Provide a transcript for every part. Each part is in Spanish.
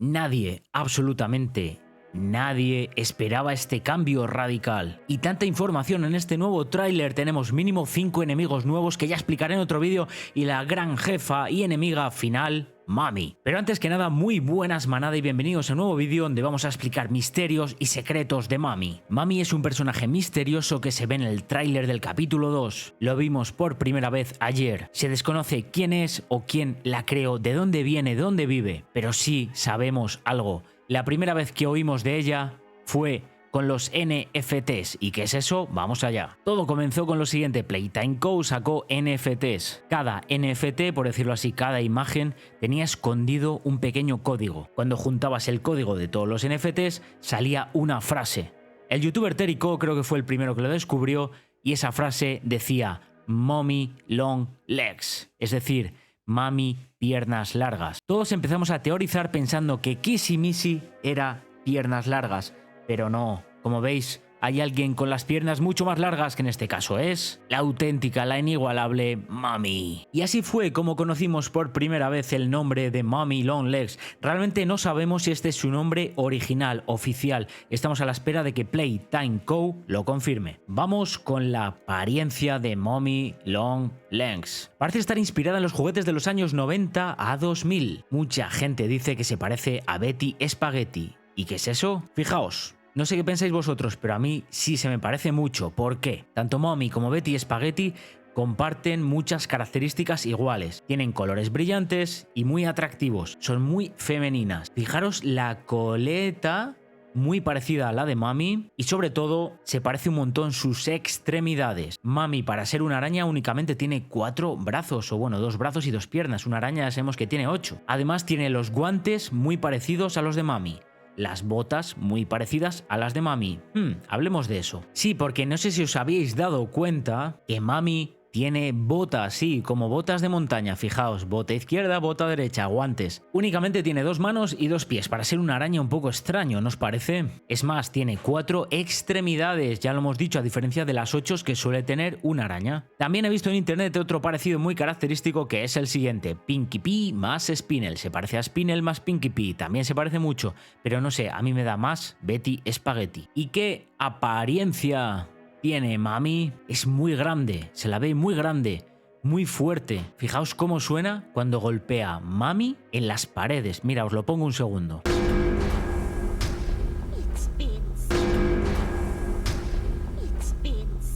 Nadie, absolutamente nadie esperaba este cambio radical. Y tanta información en este nuevo tráiler, tenemos mínimo 5 enemigos nuevos que ya explicaré en otro vídeo y la gran jefa y enemiga final, Mami. Pero antes que nada, muy buenas manada y bienvenidos a un nuevo vídeo donde vamos a explicar misterios y secretos de Mami. Mami es un personaje misterioso que se ve en el tráiler del capítulo 2. Lo vimos por primera vez ayer. Se desconoce quién es o quién la creó, de dónde viene, dónde vive, pero sí sabemos algo. La primera vez que oímos de ella fue con los NFTs. ¿Y qué es eso? Vamos allá. Todo comenzó con lo siguiente: Playtime Co. sacó NFTs. Cada NFT, por decirlo así, cada imagen tenía escondido un pequeño código. Cuando juntabas el código de todos los NFTs salía una frase. El youtuber Terico creo que fue el primero que lo descubrió y esa frase decía Mommy Long Legs, es decir, Mami piernas largas. Todos empezamos a teorizar pensando que Kissy Missy era piernas largas, pero no. Como veis, hay alguien con las piernas mucho más largas, que en este caso es la auténtica, la inigualable Mami. Y así fue como conocimos por primera vez el nombre de Mommy Long Legs. Realmente no sabemos si este es su nombre original, oficial. Estamos a la espera de que Playtime Co. lo confirme. Vamos con la apariencia de Mommy Long Legs. Parece estar inspirada en los juguetes de los años 90 a 2000. Mucha gente dice que se parece a Betty Spaghetti. ¿Y qué es eso? Fijaos. No sé qué pensáis vosotros, pero a mí sí se me parece mucho. ¿Por qué? Tanto Mommy como Betty Spaghetti comparten muchas características iguales. Tienen colores brillantes y muy atractivos. Son muy femeninas. Fijaros la coleta, muy parecida a la de Mami, y sobre todo se parece un montón sus extremidades. Mami, para ser una araña, únicamente tiene 4 brazos, o bueno, 2 brazos y 2 piernas. Una araña ya sabemos que tiene 8. Además tiene los guantes muy parecidos a los de Mami. Las botas muy parecidas a las de Mami. Hablemos de eso. Sí, porque no sé si os habéis dado cuenta que Mami tiene botas, sí, como botas de montaña. Fijaos, bota izquierda, bota derecha, guantes. Únicamente tiene 2 manos y 2 pies, para ser una araña un poco extraño, ¿no os parece? Es más, tiene 4 extremidades, ya lo hemos dicho, a diferencia de las 8 que suele tener una araña. También he visto en internet otro parecido muy característico, que es el siguiente: Pinkie Pie más Spinel. Se parece a Spinel más Pinkie Pie, también se parece mucho, pero no sé, a mí me da más Betty Spaghetti. ¿Y qué apariencia tiene Mami? Es muy grande, se la ve muy grande, muy fuerte. Fijaos cómo suena cuando golpea Mami en las paredes. Mira, os lo pongo un segundo.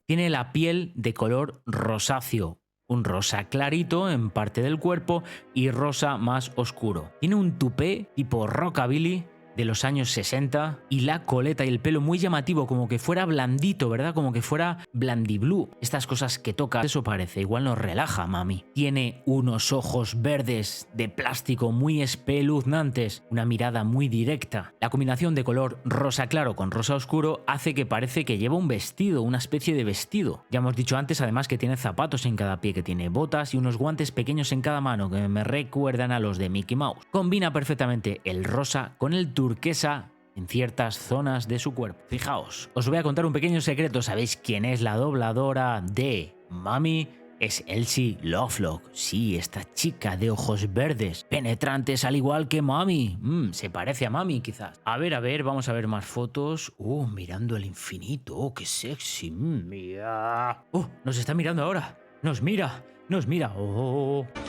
Tiene la piel de color rosáceo, un rosa clarito en parte del cuerpo y rosa más oscuro. Tiene un tupé tipo rockabilly de los años 60 y la coleta y el pelo muy llamativo, como que fuera blandito, ¿verdad? Como que fuera blandiblue. Estas cosas que toca, eso parece, igual nos relaja Mami. Tiene unos ojos verdes de plástico muy espeluznantes, una mirada muy directa. La combinación de color rosa claro con rosa oscuro hace que parece que lleva un vestido, una especie de vestido. Ya hemos dicho antes además que tiene zapatos en cada pie, que tiene botas y unos guantes pequeños en cada mano que me recuerdan a los de Mickey Mouse. Combina perfectamente el rosa con el turquesa en ciertas zonas de su cuerpo. Fijaos, os voy a contar un pequeño secreto. ¿Sabéis quién es la dobladora de Mami? Es Elsie Lovelock. Sí, esta chica de ojos verdes, penetrantes al igual que Mami. Se parece a Mami quizás. A ver, vamos a ver más fotos. Mirando el infinito. Qué sexy. Mira. Nos está mirando ahora. Nos mira.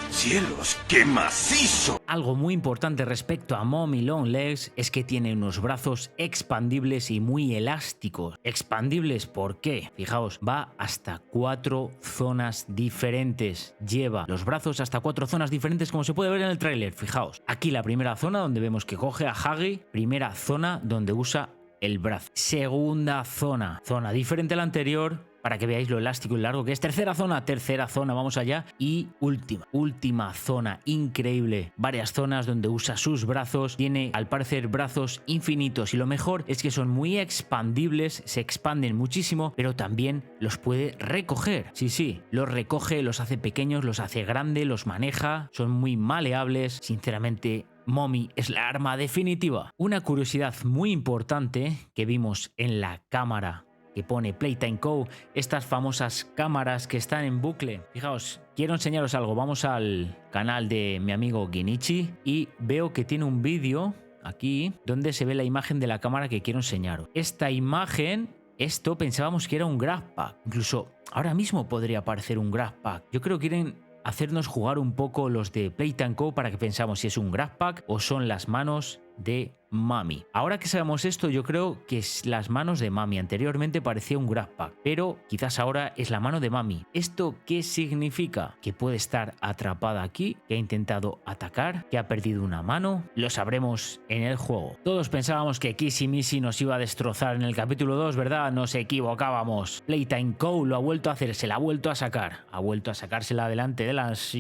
¡Cielos, qué macizo! Algo muy importante respecto a Mommy Long Legs es que tiene unos brazos expandibles y muy elásticos. ¿Expandibles por qué? Fijaos, va hasta 4 zonas diferentes. Lleva los brazos hasta 4 zonas diferentes, como se puede ver en el tráiler. Fijaos, aquí la primera zona donde vemos que coge a Huggy, primera zona donde usa el brazo. Segunda zona diferente a la anterior, para que veáis lo elástico y largo que es. Tercera zona, vamos allá. Y última zona, increíble. Varias zonas donde usa sus brazos. Tiene, al parecer, brazos infinitos. Y lo mejor es que son muy expandibles, se expanden muchísimo, pero también los puede recoger. Sí, los recoge, los hace pequeños, los hace grande, los maneja. Son muy maleables. Sinceramente, Mommy es la arma definitiva. Una curiosidad muy importante que vimos en la cámara que pone Playtime Co., estas famosas cámaras que están en bucle. Fijaos, quiero enseñaros algo. Vamos al canal de mi amigo Genichi y veo que tiene un vídeo aquí, donde se ve la imagen de la cámara que quiero enseñaros. Esta imagen, esto pensábamos que era un Graph Pack. Incluso ahora mismo podría parecer un Graph Pack. Yo creo que quieren hacernos jugar un poco los de Playtime Co para que pensamos si es un Graph Pack o son las manos de Mami. Ahora que sabemos esto, yo creo que es las manos de Mami. Anteriormente parecía un Graph Pack, pero quizás ahora es la mano de Mami. ¿Esto qué significa? Que puede estar atrapada aquí, que ha intentado atacar, que ha perdido una mano. Lo sabremos en el juego. Todos pensábamos que Kissy Missy nos iba a destrozar en el capítulo 2, ¿verdad? Nos equivocábamos. Playtime Co lo ha vuelto a hacer, se la ha vuelto a sacar. Ha vuelto a sacársela delante de las...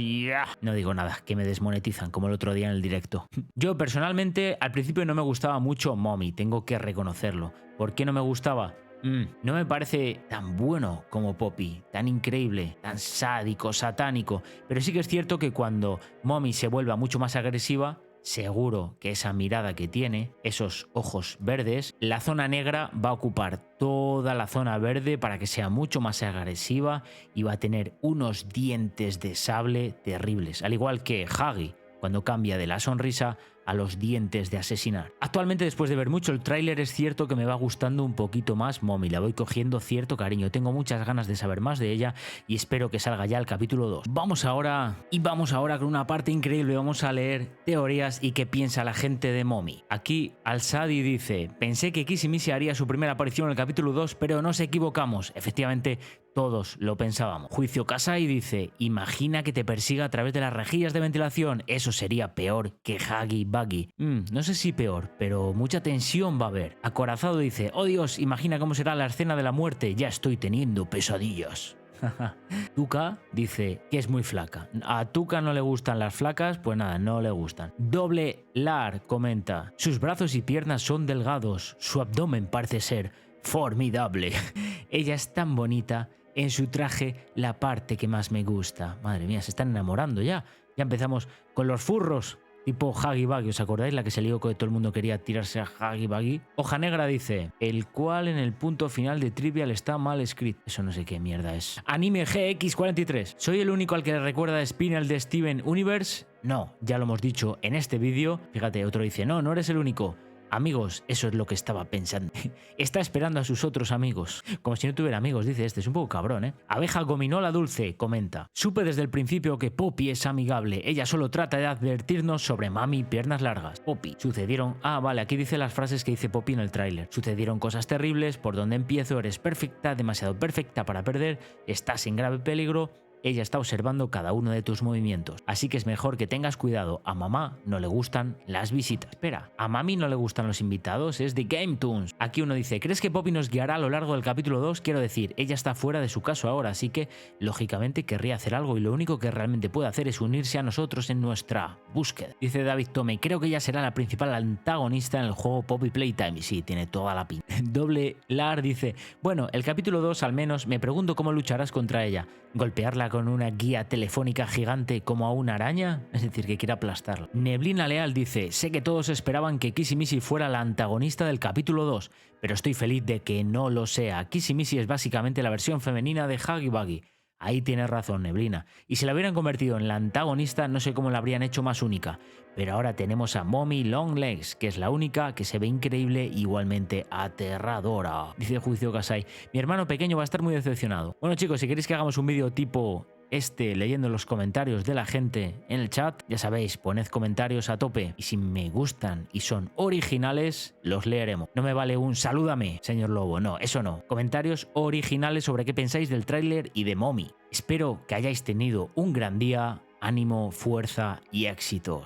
No digo nada, que me desmonetizan como el otro día en el directo. Yo personalmente al principio no me gustaba mucho Mommy, tengo que reconocerlo. ¿Por qué no me gustaba? No me parece tan bueno como Poppy, tan increíble, tan sádico, satánico. Pero sí que es cierto que cuando Mommy se vuelva mucho más agresiva, seguro que esa mirada que tiene, esos ojos verdes, la zona negra va a ocupar toda la zona verde para que sea mucho más agresiva y va a tener unos dientes de sable terribles. Al igual que Huggy, cuando cambia de la sonrisa a los dientes de asesinar. Actualmente, después de ver mucho el tráiler, es cierto que me va gustando un poquito más Mommy, la voy cogiendo cierto cariño, tengo muchas ganas de saber más de ella y espero que salga ya el capítulo 2. Vamos ahora con una parte increíble, vamos a leer teorías y qué piensa la gente de Mommy. Aquí Al-Sadi dice: pensé que Kissy Missy haría su primera aparición en el capítulo 2, pero nos equivocamos. Efectivamente, todos lo pensábamos. Juicio Kasai dice: imagina que te persiga a través de las rejillas de ventilación, eso sería peor que Huggy Buggy. No sé si peor, pero mucha tensión va a haber. Acorazado dice: oh Dios, imagina cómo será la escena de la muerte, ya estoy teniendo pesadillas. Tuca dice que es muy flaca. A Tuca no le gustan las flacas, pues nada, no le gustan. Doble Lar comenta: sus brazos y piernas son delgados, su abdomen parece ser formidable. Ella es tan bonita. En su traje, la parte que más me gusta. Madre mía, se están enamorando ya. Ya empezamos con los furros. Tipo Huggy Buggy, ¿os acordáis? La que se lió que todo el mundo quería tirarse a Huggy Buggy. Hoja Negra dice: el cual en el punto final de Trivial está mal escrito. Eso no sé qué mierda es. Anime GX43. ¿Soy el único al que le recuerda a Spinel de Steven Universe? No, ya lo hemos dicho en este vídeo. Fíjate, otro dice: no, no eres el único. Amigos, eso es lo que estaba pensando. Está esperando a sus otros amigos. Como si no tuviera amigos, dice este. Es un poco cabrón, ¿eh? Abeja Gominola Dulce comenta: supe desde el principio que Poppy es amigable. Ella solo trata de advertirnos sobre Mami piernas largas. Poppy. Sucedieron... Ah, vale, aquí dice las frases que dice Poppy en el tráiler. Sucedieron cosas terribles. Por donde empiezo, eres perfecta, demasiado perfecta para perder. Estás en grave peligro. Ella está observando cada uno de tus movimientos, así que es mejor que tengas cuidado. A mamá no le gustan las visitas. Espera, ¿a mami no le gustan los invitados? Es de Game Toons. Aquí uno dice: ¿crees que Poppy nos guiará a lo largo del capítulo 2? Quiero decir, ella está fuera de su caso ahora, así que lógicamente querría hacer algo y lo único que realmente puede hacer es unirse a nosotros en nuestra búsqueda. Dice David Tome: creo que ella será la principal antagonista en el juego Poppy Playtime. Y sí, tiene toda la pinta. Doble Lar dice: bueno, el capítulo 2 al menos me pregunto cómo lucharás contra ella. ¿Golpearla con una guía telefónica gigante como a una araña? Es decir, que quiere aplastarla. Neblina Leal dice: sé que todos esperaban que Kissy Missy fuera la antagonista del capítulo 2, pero estoy feliz de que no lo sea. Kissy Missy es básicamente la versión femenina de Huggy Buggy. Ahí tienes razón, Neblina. Y si la hubieran convertido en la antagonista, no sé cómo la habrían hecho más única. Pero ahora tenemos a Mommy Longlegs, que es la única que se ve increíble, igualmente aterradora. Dice Juicio Kasai: mi hermano pequeño va a estar muy decepcionado. Bueno, chicos, si queréis que hagamos un vídeo tipo leyendo los comentarios de la gente en el chat, ya sabéis, poned comentarios a tope. Y si me gustan y son originales, los leeremos. No me vale un salúdame, señor Lobo. No, eso no. Comentarios originales sobre qué pensáis del tráiler y de Mommy. Espero que hayáis tenido un gran día. Ánimo, fuerza y éxito.